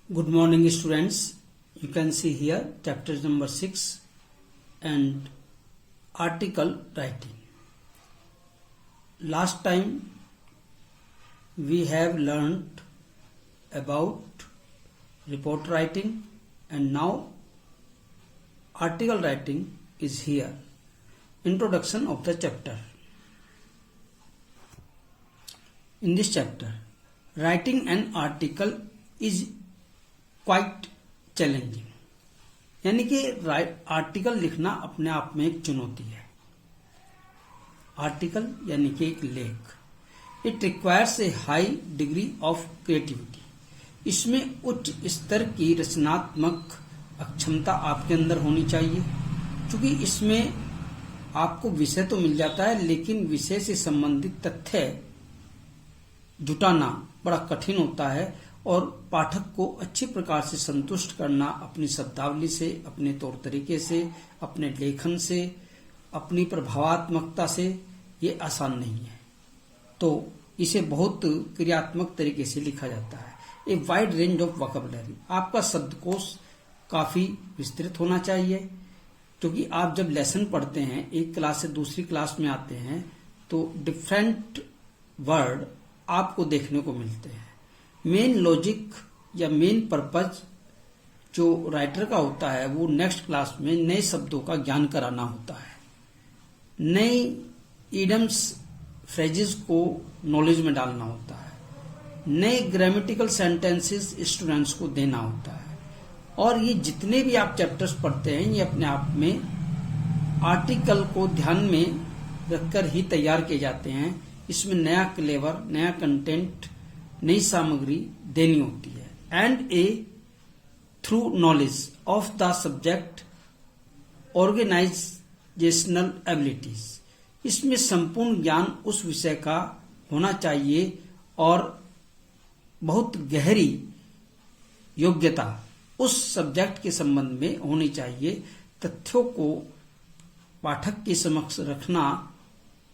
Good morning, students. You can see here chapter number 6 and article writing. Last time we have learned about report writing and now article writing is here. Introduction of the chapter. In this chapter, writing an article is quite challenging, यानी कि article लिखना अपने आप में एक चुनौती है. Article यानी कि एक लेख. It requires a high degree of creativity. इसमें उच्च स्तर की रचनात्मक अक्षमता आपके अंदर होनी चाहिए, क्योंकि इसमें आपको विषय तो मिल जाता है लेकिन विषय से संबंधित तथ्य जुटाना बड़ा कठिन होता है और पाठक को अच्छी प्रकार से संतुष्ट करना अपनी शब्दावली से, अपने तौर तरीके से, अपने लेखन से, अपनी प्रभावात्मकता से ये आसान नहीं है. तो इसे बहुत क्रियात्मक तरीके से लिखा जाता है. A wide range of vocabulary. आपका शब्दकोश काफी विस्तृत होना चाहिए, क्योंकि आप जब लेसन पढ़ते हैं, एक क्लास से दूसरी क्लास में आते हैं तो डिफरेंट वर्ड आपको देखने को मिलते हैं. मेन लॉजिक या मेन पर्पज जो राइटर का होता है वो नेक्स्ट क्लास में नए शब्दों का ज्ञान कराना होता है, नए इडियम्स फ्रेजेस को नॉलेज में डालना होता है, नए ग्रामेटिकल सेंटेंसेस स्टूडेंट्स को देना होता है. और ये जितने भी आप चैप्टर्स पढ़ते हैं ये अपने आप में आर्टिकल को ध्यान में रखकर ही तैयार किए जाते हैं. इसमें नया क्लेवर, नया कंटेंट, नई सामग्री देनी होती है. And a thorough knowledge of the subject organisational abilities. इसमें संपूर्ण ज्ञान उस विषय का होना चाहिए और बहुत गहरी योग्यता उस सब्जेक्ट के संबंध में होनी चाहिए. तथ्यों को पाठक के समक्ष रखना.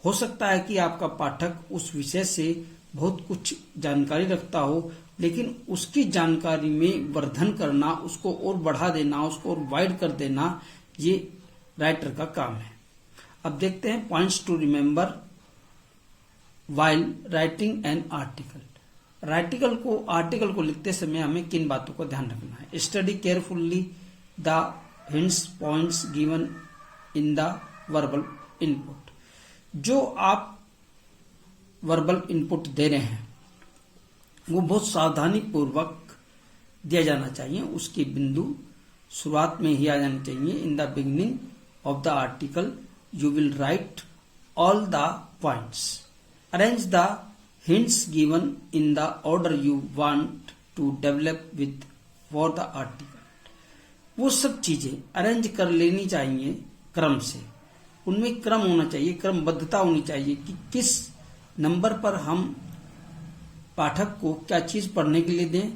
हो सकता है कि आपका पाठक उस विषय से बहुत कुछ जानकारी रखता हो, लेकिन उसकी जानकारी में वर्धन करना, उसको और बढ़ा देना, उसको और वाइड कर देना, ये राइटर का काम है. अब देखते हैं points to remember while writing an article. Article को लिखते समय हमें किन बातों का ध्यान रखना है. Study carefully the hints points given in the verbal input. जो आप वर्बल इनपुट दे रहे हैं वो बहुत सावधानी पूर्वक दिया जाना चाहिए. उसकी बिंदु शुरुआत में ही आ जानी चाहिए. In the beginning of the article you will write all the points. Arrange the hints given in the order you want to develop with for the article. वो सब चीजें अरेंज कर लेनी चाहिए क्रम से. उनमें क्रम होना चाहिए, क्रमबद्धता होनी चाहिए कि किस नंबर पर हम पाठक को क्या चीज पढ़ने के लिए दें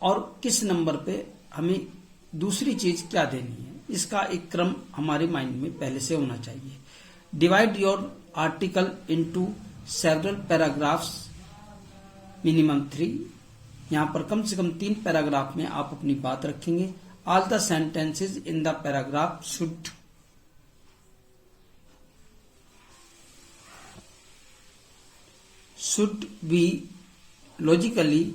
और किस नंबर पे हमें दूसरी चीज क्या देनी है. इसका एक क्रम हमारे माइंड में पहले से होना चाहिए. Divide your article into several paragraphs, minimum 3. यहां पर कम से कम 3 पैराग्राफ में आप अपनी बात रखेंगे. All the sentences in the paragraph should be logically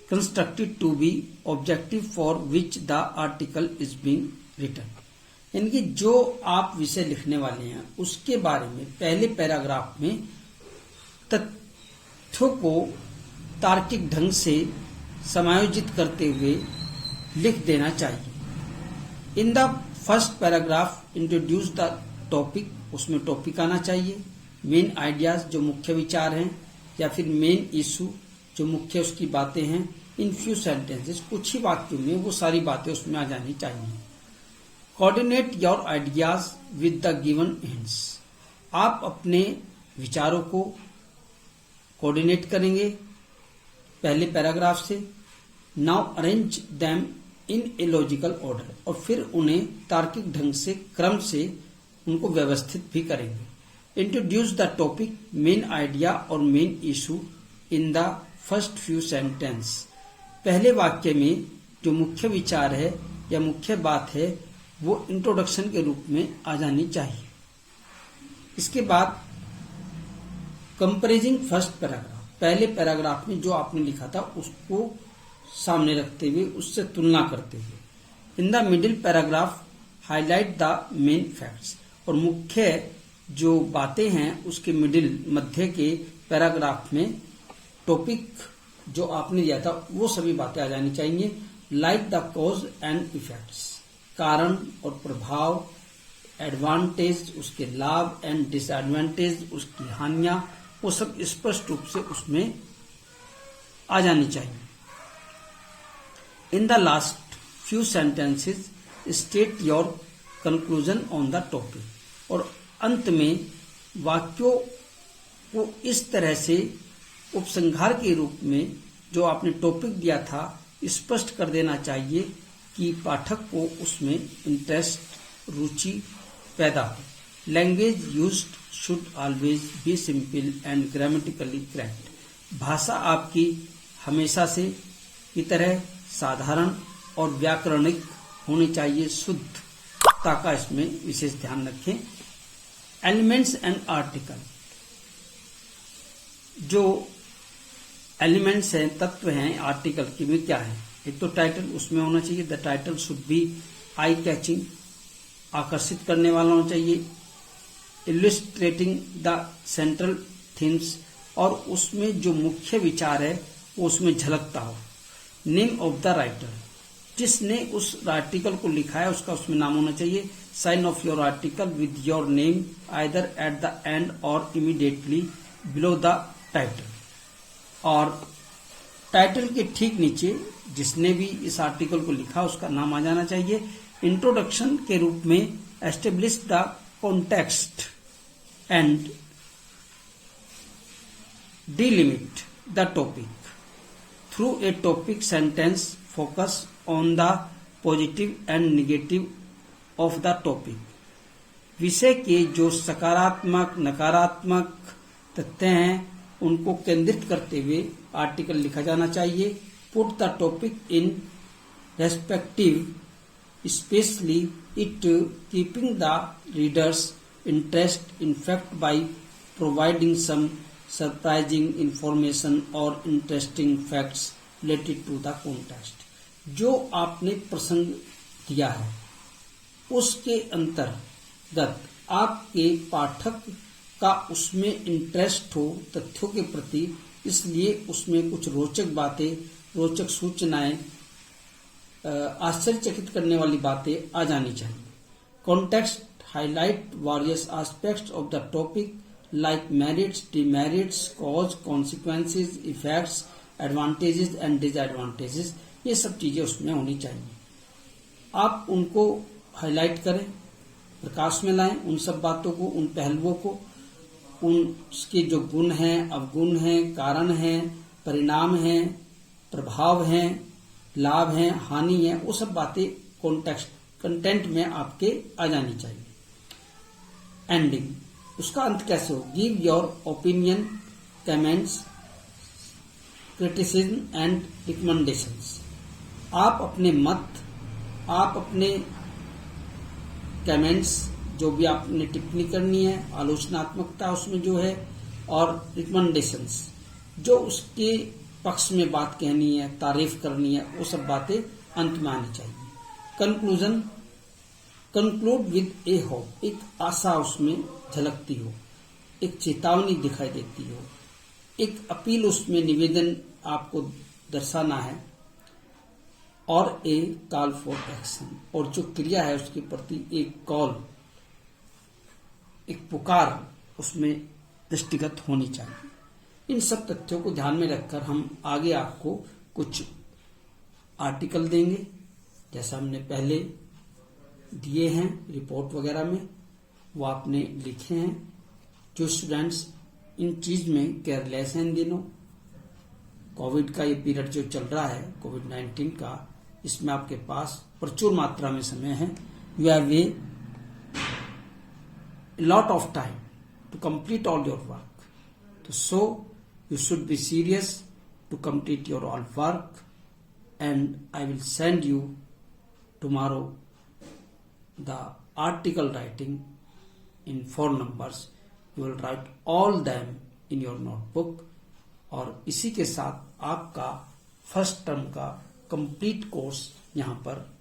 constructed to be objective for which the article is being written. यानी कि जो आप विषय लिखने वाले हैं उसके बारे में पहले पैराग्राफ में तथ्यों को तार्किक ढंग से समायोजित करते हुए लिख देना चाहिए. In the first paragraph introduce the topic. उसमें टॉपिक आना चाहिए. मेन आइडियाज जो मुख्य विचार हैं या फिर मेन इशू जो मुख्य उसकी बातें हैं. इन फ्यू सेंटेंसेस, कुछ ही वाक्यों में वो सारी बातें उसमें आ जानी चाहिए. Coordinate your ideas with the given hints. आप अपने विचारों को कोऑर्डिनेट करेंगे पहले पैराग्राफ से. Now arrange them in a logical order. और फिर उन्हें तार्किक ढंग से क्रम से उनको व्यवस्थित भी करेंगे. Introduce the topic, main idea और main issue in the first few sentence. पहले वाक्य में जो मुख्य विचार है या मुख्य बात है वो इंट्रोडक्शन के रूप में आ जानी चाहिए। इसके बाद कंपेरिजिंग फर्स्ट पैराग्राफ, पहले पैराग्राफ में जो आपने लिखा था उसको सामने रखते हुए उससे तुलना करते हुए। In the middle paragraph highlight the main facts, और मुख्य जो बातें हैं उसके मध्य के पैराग्राफ में टॉपिक जो आपने दिया था वो सभी बातें आ जानी चाहिए। Like the cause and effects, कारण और प्रभाव, एडवांटेज उसके लाभ, एंड डिसएडवांटेज उसकी हानियां, वो सब स्पष्ट रूप से उसमें आ जानी चाहिए। In the last few sentences state your conclusion on the topic, और अंत में वाक्यों को इस तरह से उपसंहार के रूप में जो आपने टॉपिक दिया था स्पष्ट कर देना चाहिए कि पाठक को उसमें इंटरेस्ट, रुचि पैदा हो। Language used should always be simple and grammatically correct, भाषा आपकी हमेशा से की तरह साधारण और व्याकरणिक होनी चाहिए, शुद्धता का इसमें विशेष ध्यान रखें। एलिमेंट्स एंड आर्टिकल, जो एलिमेंट्स हैं, तत्व हैं आर्टिकल की में क्या है, एक तो टाइटल उसमें होना चाहिए, the title should be eye catching, आकर्षित करने वाला होना चाहिए। इलिस्ट्रेटिंग द सेंट्रल थीम्स, और उसमें जो मुख्य विचार है वो उसमें झलकता हो। नेम ऑफ द राइटर, जिसने उस आर्टिकल को लिखा है उसका उसमें नाम होना चाहिए। Sign off your article with your name either at the end और इमीडिएटली बिलो द टाइटल, और टाइटल के ठीक नीचे जिसने भी इस आर्टिकल को लिखा उसका नाम आ जाना चाहिए। इंट्रोडक्शन के रूप में establish the context and delimit the topic through a topic sentence, focus on the positive and negative of the topic, विषय के जो सकारात्मक नकारात्मक तथ्य हैं उनको केंद्रित करते हुए आर्टिकल लिखा जाना चाहिए। Put the topic in respective, specially it keeping the readers interest in fact by providing some surprising information और interesting facts related to the context. जो आपने प्रसंग दिया है उसके अंतर्गत आपके पाठक का उसमें इंटरेस्ट हो तथ्यों के प्रति, इसलिए उसमें कुछ रोचक बातें, रोचक सूचनाएं, आश्चर्यचकित करने वाली बातें आ जानी चाहिए। Context highlight various aspects of the topic like merits, demerits, cause, consequences, effects, advantages and disadvantages, ये सब चीजें उसमें होनी चाहिए। आप उनको हाईलाइट करें, प्रकाश में लाएं उन सब बातों को, उन पहलुओं को, उनके जो गुण हैं, अवगुण हैं, कारण हैं, परिणाम हैं, प्रभाव हैं, लाभ हैं, हानि है, वो सब बातें कंटेंट में आपके आ जानी चाहिए। एंडिंग, उसका अंत कैसे हो? Give your opinion, comments, criticism and recommendations. आप अपने मत, आप अपने कमेंट्स, जो भी आपने टिप्पणी करनी है, आलोचनात्मकता उसमें जो है, और रिकमेंडेशंस, जो उसके पक्ष में बात कहनी है, तारीफ करनी है, वो सब बातें अंत में आनी चाहिए। Conclusion, conclude with a hope, एक आशा उसमें झलकती हो, एक चेतावनी दिखाई देती हो, एक अपील उसमें निवेदन आपको दर्शाना है, और ए कॉल फॉर एक्शन, और जो क्रिया है उसके प्रति एक कॉल, एक पुकार उसमें दृष्टिगत होनी चाहिए। इन सब तथ्यों को ध्यान में रखकर हम आगे आपको कुछ आर्टिकल देंगे, जैसा हमने पहले दिए हैं रिपोर्ट वगैरह में, वो आपने लिखे हैं। जो स्टूडेंट्स इन चीज में केयरलेस हैं, इन दिनों कोविड का ये पीरियड जो चल रहा है, कोविड-19 का, इसमें आपके पास प्रचुर मात्रा में समय है। You have a lot of time to complete all your work, so you should be serious to complete your all work and I will send you tomorrow the article writing in 4 numbers. You will write all them in your notebook. और इसी के साथ आपका first term का complete course यहाँ पर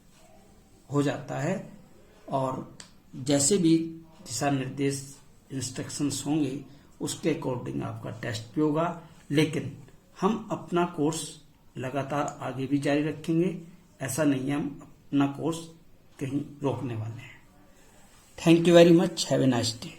हो जाता है। और जैसे भी दिशा निर्देश इंस्ट्रक्शंस होंगे उसके अकॉर्डिंग आपका टेस्ट भी होगा। लेकिन हम अपना कोर्स लगातार आगे भी जारी रखेंगे, ऐसा नहीं है हम अपना कोर्स कहीं रोकने वाले हैं। Thank you very much, have a nice day.